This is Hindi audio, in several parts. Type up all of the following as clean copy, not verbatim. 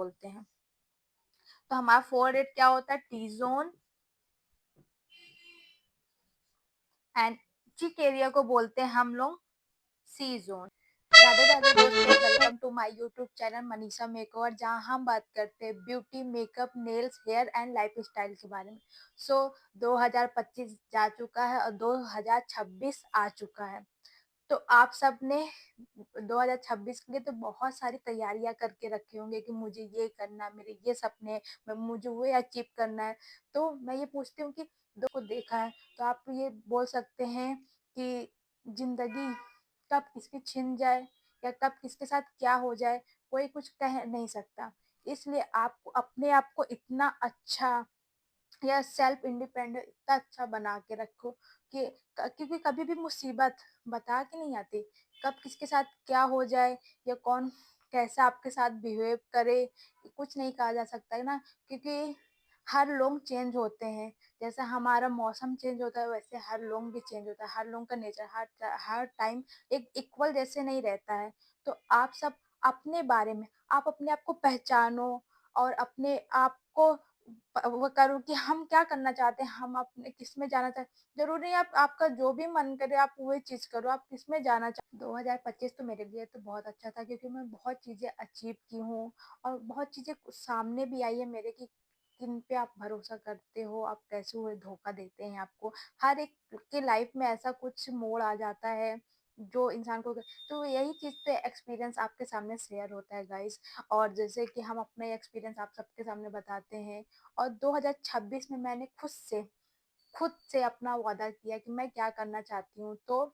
बोलते हैं। तो हमारा फोरहेड क्या होता है? T zone. एंड चिक एरिया को बोलते हैं हम लोग सी जोन। राधे राधे दोस्तों, welcome to my YouTube channel Manisha makeover, जहां हम बात करते हैं beauty, makeup, nails, hair and lifestyle के बारे में। सो 2025 जा चुका है और 2026 आ चुका है। तो आप सब ने 2026 के लिए तो बहुत सारी तैयारियां करके रखे होंगे कि मुझे ये करना है, मेरे ये सपने हैं, मुझे वो अचीव करना है। तो मैं ये पूछती हूँ कि दो को देखा है तो आप ये बोल सकते हैं कि जिंदगी कब किसकी छिन जाए या कब किसके साथ क्या हो जाए, कोई कुछ कह नहीं सकता। इसलिए आपको अपने आप को इतना अच्छा या सेल्फ इंडिपेंडेंट इतना अच्छा बना के रखो कि क्योंकि कभी भी मुसीबत बता के नहीं आती, कब किसके साथ क्या हो जाए या कौन कैसा आपके साथ बिहेव करे, कुछ नहीं कहा जा सकता है ना। क्योंकि हर लोग चेंज होते हैं, जैसे हमारा मौसम चेंज होता है वैसे हर लोग भी चेंज होता है, हर लोग का नेचर हर टाइम एक इक्वल जैसे नहीं रहता है। तो आप सब अपने बारे में आप अपने आप को पहचानो और अपने आप को वो करो कि हम क्या करना चाहते हैं, हम अपने किस में जाना चाहते। जरूरी नहीं आप आपका जो भी मन करे आप वही चीज करो, आप किस में जाना चाहते। 2025 तो मेरे लिए तो बहुत अच्छा था क्योंकि मैं बहुत चीजें अचीव की हूँ और बहुत चीजें सामने भी आई है मेरे की किन पे आप भरोसा करते हो, आप कैसे हुए धोखा देते हैं आपको। हर एक के लाइफ में ऐसा कुछ मोड़ आ जाता है जो इंसान को, तो यही चीज पे एक्सपीरियंस आपके सामने शेयर होता है गाइस। और जैसे कि हम अपने एक्सपीरियंस आप सबके सामने बताते हैं। और 2026 में मैंने खुद से अपना वादा किया कि मैं क्या करना चाहती हूँ। तो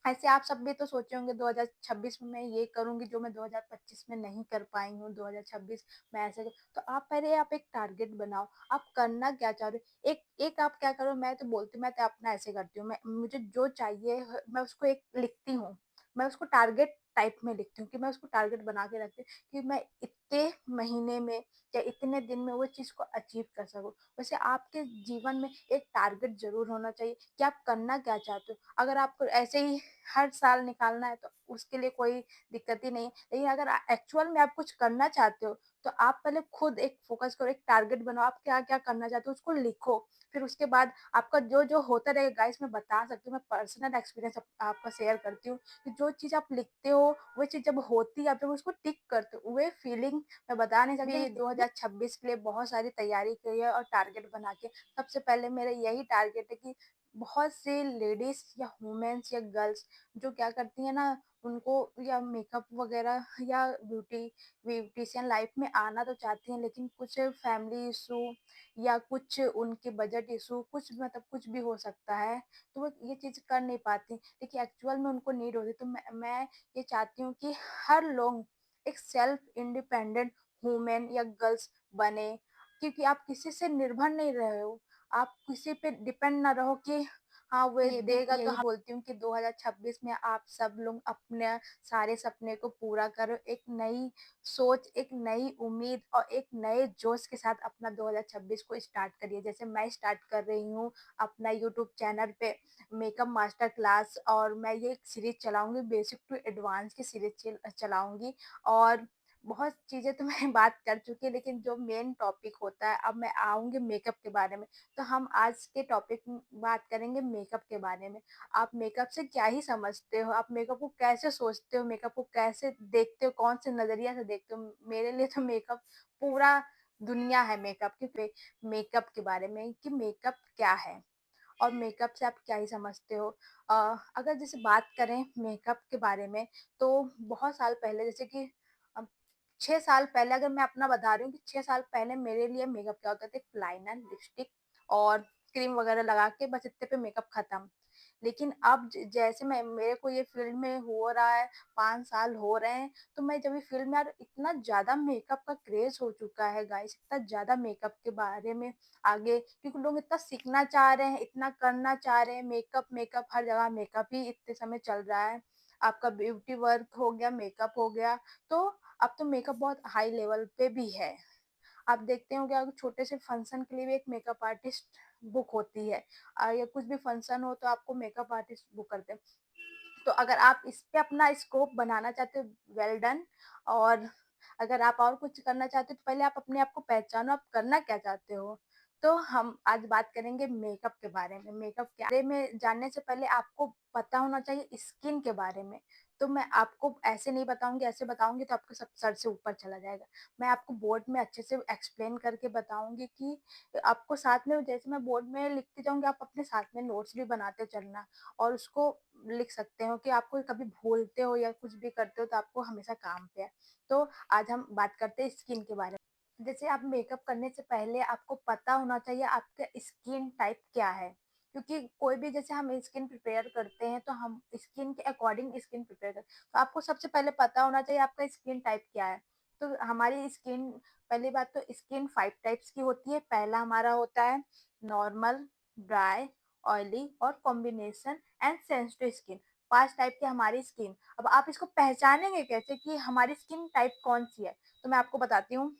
ऐसे आप सब भी तो सोचे होंगे 2026 में मैं ये करूंगी जो मैं 2025 में नहीं कर पाई हूँ। 2026 में ऐसे तो आप पहले आप एक टारगेट बनाओ, आप करना क्या चाह रहे हो। एक एक आप क्या करो, मैं तो बोलती हूँ, मैं तो अपना ऐसे करती हूँ, मैं मुझे जो चाहिए मैं उसको एक लिखती हूँ। मैं उसको टारगेट टाइप में लिखती हूँ कि मैं उसको टारगेट बना के रखती हूँ कि मैं इतने महीने में या इतने दिन में वो चीज को अचीव कर सकूं। वैसे आपके जीवन में एक टारगेट जरूर होना चाहिए कि आप करना क्या चाहते हो। अगर आपको ऐसे ही हर साल निकालना है तो उसके लिए कोई दिक्कत ही नहीं है। लेकिन अगर एक्चुअल में आप कुछ करना चाहते हो तो आप पहले खुद एक फोकस करो, एक टारगेट बनाओ, आप क्या क्या करना चाहते हो उसको लिखो। फिर उसके बाद आपका जो जो होता रहेगा गाइस, मैं बता सकती हूँ, मैं पर्सनल एक्सपीरियंस आपका शेयर करती हूँ कि जो चीज आप लिखते हो वो चीज जब होती है आप जब उसको टिक करते हो वो फीलिंग मैं बता नहीं सकती। 2026 के लिए बहुत सारी तैयारी की है और टारगेट बना के सबसे पहले मेरा यही टारगेट है कि बहुत से लेडीज या वुमेन्स या गर्ल्स जो क्या करती है ना, उनको या मेकअप वगैरह या ब्यूटिशियन लाइफ में आना तो चाहती हैं, लेकिन कुछ फैमिली इशू या कुछ उनके बजट इशू कुछ मतलब कुछ भी हो सकता है, तो वो ये चीज कर नहीं पाती। लेकिन एक्चुअल में उनको नीड होती। तो मैं ये चाहती हूँ कि हर लोग एक सेल्फ इंडिपेंडेंट वुमेन या गर्ल्स बने, क्योंकि आप किसी से निर्भर नहीं रहे हो, आप किसी पे डिपेंड ना रहो कि हाँ वो ये देगा। तो बोलती हूँ कि 2026 में आप सब लोग अपने सारे सपने को पूरा करो, एक नई सोच, एक नई उम्मीद और एक नए जोश के साथ अपना 2026 को स्टार्ट करिए। जैसे मैं स्टार्ट कर रही हूँ अपना यूट्यूब चैनल पे मेकअप मास्टर क्लास, और मैं ये एक सीरीज चलाऊंगी, बेसिक टू एडवांस की सीरीज चलाऊंगी। और बहुत चीजें तो मैं बात कर चुकी है, लेकिन जो मेन टॉपिक होता है अब मैं आऊंगी मेकअप के बारे में। तो हम आज के टॉपिक में बात करेंगे मेकअप के बारे में। आप मेकअप से क्या ही समझते हो, आप मेकअप को कैसे सोचते हो, मेकअप को कैसे देखते हो, कौन से नजरिया से देखते हो। मेरे लिए तो मेकअप पूरा दुनिया है। मेकअप के मेकअप के बारे में कि मेकअप क्या है और मेकअप से आप क्या ही समझते हो। अगर जैसे बात करें मेकअप के बारे में, तो बहुत साल पहले, जैसे कि 6 साल पहले अगर मैं अपना बता रही हूँ कि 6 साल पहले मेरे लिए मेकअप क्या होता था, लाइनर, लिपस्टिक और क्रीम वगैरह लगा के बस इतने पे मेकअप खत्म। लेकिन अब जैसे मैं मेरे को ये फील्ड में हो रहा है, 5 साल हो रहे हैं, तो मैं जब ये फील्ड में यार इतना ज्यादा मेकअप का क्रेज हो चुका है गाइस, इतना ज्यादा मेकअप के बारे में आगे, क्योंकि लोग इतना सीखना चाह रहे हैं, इतना करना चाह रहे हैं। मेकअप मेकअप हर जगह मेकअप ही इतने समय चल रहा है। आपका ब्यूटी वर्क हो गया, मेकअप हो गया। तो अब तो मेकअप बहुत हाई लेवल पे भी है। आप देखते हो क्या छोटे से फंक्शन के लिए भी एक मेकअप आर्टिस्ट बुक होती है, या कुछ भी फंक्शन हो तो आपको मेकअप आर्टिस्ट बुक करते हैं। तो अगर आप इस पे अपना स्कोप बनाना चाहते हो, वेल डन। और अगर आप और कुछ करना चाहते हो तो पहले आप अपने आप को पहचानो, आप करना क्या चाहते हो? तो हम आज बात करेंगे मेकअप के बारे में। मेकअप के बारे में जानने से पहले आपको पता होना चाहिए स्किन के बारे में। तो मैं आपको ऐसे नहीं बताऊँगी, ऐसे बताऊँगी तो आपके सब सर से ऊपर चला जाएगा। मैं आपको बोर्ड में अच्छे से एक्सप्लेन करके बताऊँगी कि आपको साथ में जैसे मैं बोर्ड में लिखती जाऊँगी, आप अपने साथ में नोट्स भी बनाते चलना और उसको लिख सकते हो कि आपको कभी भूलते हो या कुछ भी करते हो तो आपको हमेशा काम पे आए। तो आज हम बात करते हैं स्किन के बारे में। जैसे आप मेकअप करने से पहले आपको पता होना चाहिए आपका स्किन टाइप क्या है, क्योंकि कोई भी जैसे हम स्किन प्रिपेयर करते हैं तो हम स्किन के अकॉर्डिंग स्किन प्रिपेयर करते हैं। तो आपको सबसे पहले पता होना चाहिए आपका स्किन टाइप क्या है। तो हमारी स्किन, पहली बात तो स्किन 5 टाइप्स की होती है। पहला हमारा होता है नॉर्मल, ड्राई, ऑयली और combination and sensitive skin. 5 type की हमारी स्किन। अब आप इसको पहचानेंगे कैसे कि हमारी स्किन टाइप कौन-सी है? तो मैं आपको बताती हूँ।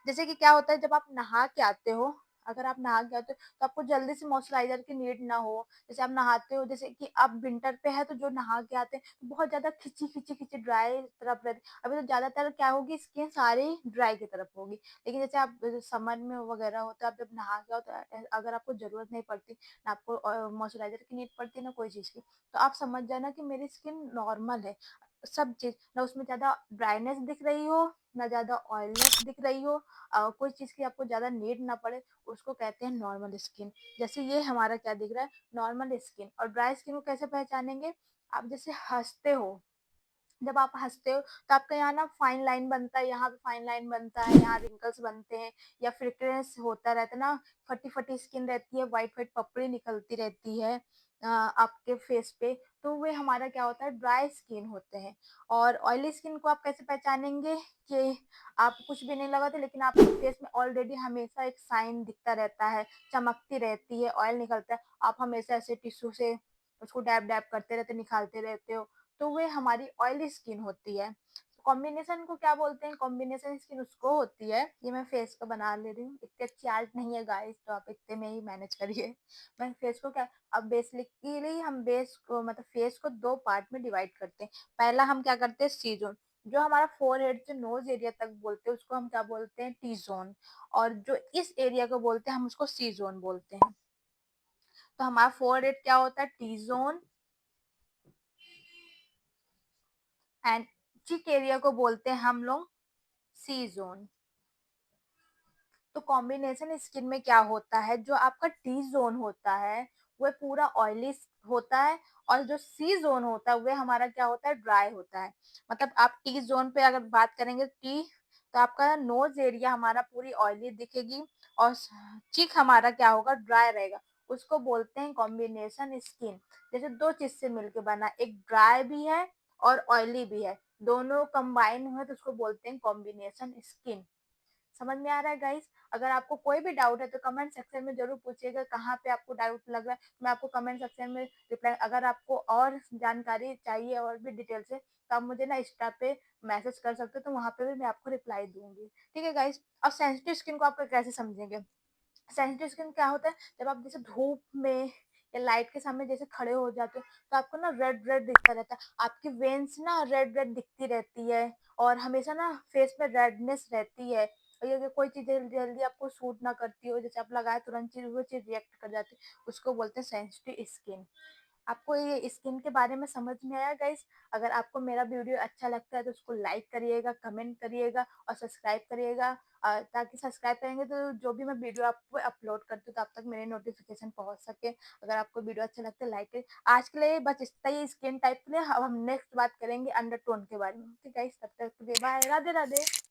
जैसे कि क्या होता है जब आप नहा के आते हो, अगर आप नहा के आते हो तो आपको जल्दी से मॉइस्चराइज़र की नीड ना हो। जैसे आप नहाते हो, जैसे कि अब विंटर पे है तो जो नहा के आते हैं तो बहुत ज़्यादा खिंची-खिंची ड्राई तरफ रहती है। अभी तो ज़्यादातर क्या होगी, स्किन सारी ड्राई की तरफ होगी। लेकिन जैसे आप समर में वगैरह हो तो आप जब नहा के आओ तो अगर आपको ज़रूरत नहीं पड़ती, ना आपको मॉइस्चराइज़र की नीड पड़ती है ना कोई चीज़ की, तो आप समझ जाना कि मेरी स्किन नॉर्मल है। सब चीज़, ना उसमें ज़्यादा ड्राइनेस दिख रही हो, ना ज़्यादा ऑयलनेस दिख रही हो, कोई चीज़ की आपको ज़्यादा नीड ना पड़े, उसको कहते हैं नॉर्मल स्किन। जैसे ये हमारा क्या दिख रहा है, नॉर्मल स्किन। और ड्राई स्किन को कैसे पहचानेंगे? आप जैसे हँसते हो, जब आप हँसते हो तो आपका यहाँ ना फाइन लाइन बनता है, यहाँ पे फाइन लाइन बनता है, यहाँ रिंकल्स बनते हैं या फ्रिक्वेंस होता रहता है ना, फटी-फटी स्किन रहती है, व्हाइट-व्हाइट पपड़ी निकलती रहती है आपके फेस पे, तो वे हमारा क्या होता है, ड्राई स्किन होते हैं। और ऑयली स्किन को आप कैसे पहचानेंगे कि आप कुछ भी नहीं लगाते लेकिन आपके फेस में ऑलरेडी हमेशा एक साइन दिखता रहता है, चमकती रहती है, ऑयल निकलता है, आप हमेशा ऐसे टिश्यू से उसको डैब-डैब करते रहते, निकालते रहते हो, तो वे हमारी ऑयली स्किन होती है। कॉम्बिनेशन को क्या बोलते हैं? कॉम्बिनेशन स्किन उसको होती है, ये मैं फेस का बना ले रही हूँ, इतनी अच्छी आज नहीं है गाइस तो आप इतने में ही मैनेज करिए। मैं फेस को क्या, अब बेसिकली हम बेस को मतलब फेस को 2 पार्ट में डिवाइड करते हैं। पहला हम क्या करते हैं, सी ज़ोन, जो हमारा फोरहेड से नोज़ एरिया तक बोलते हैं उसको हम क्या बोलते हैं, टी ज़ोन, और जो इस एरिया को बोलते हैं हम उसको सी ज़ोन बोलते हैं। तो हमारा फोरहेड क्या होता है, टी ज़ोन, एंड चिक एरिया को बोलते हैं हम लोग सी ज़ोन। तो कॉम्बिनेशन स्किन में क्या होता है, जो आपका टी ज़ोन होता है, वह पूरा ऑयली होता है, और जो सी ज़ोन होता है, वह हमारा क्या होता है, ड्राई होता है। मतलब आप टी ज़ोन पे अगर बात करेंगे तो आपका नोज़ एरिया हमारा पूरी ऑयली दिखेगी और चीक हमारा क्या होगा, ड्राई रहेगा। उसको बोलते हैं कॉम्बिनेशन स्किन। जैसे 2 चीज़ से मिलके बना, एक ड्राई भी है और ऑयली भी है, दोनों कंबाइन हुए तो उसको बोलते हैं कॉम्बिनेशन स्किन। समझ में आ रहा है गाइस? अगर आपको कोई भी डाउट है तो कमेंट सेक्शन में ज़रूर पूछिएगा, कहाँ पे आपको डाउट लग रहा है, मैं आपको कमेंट सेक्शन में रिप्लाई, अगर आपको और जानकारी चाहिए और भी डिटेल से तो आप मुझे ना इंस्टा पे मैसेज कर सकते हो, तो वहाँ पे भी मैं आपको रिप्लाई दूँगी। ठीक है गाइस? अब सेंसिटिव स्किन को आप कैसे समझेंगे? सेंसिटिव स्किन क्या होता है, जब आप जैसे धूप में या लाइट के सामने जैसे खड़े हो जाते हो तो आपको ना रेड रेड दिखता रहता है, आपकी वेन्स ना रेड रेड दिखती रहती है और हमेशा ना फेस में रेडनेस रहती है। और ये कोई चीज़ जल्दी जल्दी आपको सूट ना करती हो, जैसे आप लगाए तुरंत चीज वो चीज़ रिएक्ट कर जाती है, उसको बोलते हैं सेंसिटिव स्किन। आपको ये स्किन के बारे में समझ में आया गाइस? अगर आपको मेरा वीडियो अच्छा लगता है तो उसको लाइक करिएगा, कमेंट करिएगा और सब्सक्राइब करिएगा, ताकि सब्सक्राइब करेंगे तो जो भी मैं वीडियो आपको अपलोड करती हूँ तो आप तक मेरे नोटिफिकेशन पहुँच सके। अगर आपको वीडियो अच्छा लगता है लाइक करिए। आज के लिए बस इतना ही स्किन टाइप के लिए, अब हम नेक्स्ट बात करेंगे अंडरटोन के बारे में। ओके गाइस, तब तक के लिए बाय, राधे-राधे।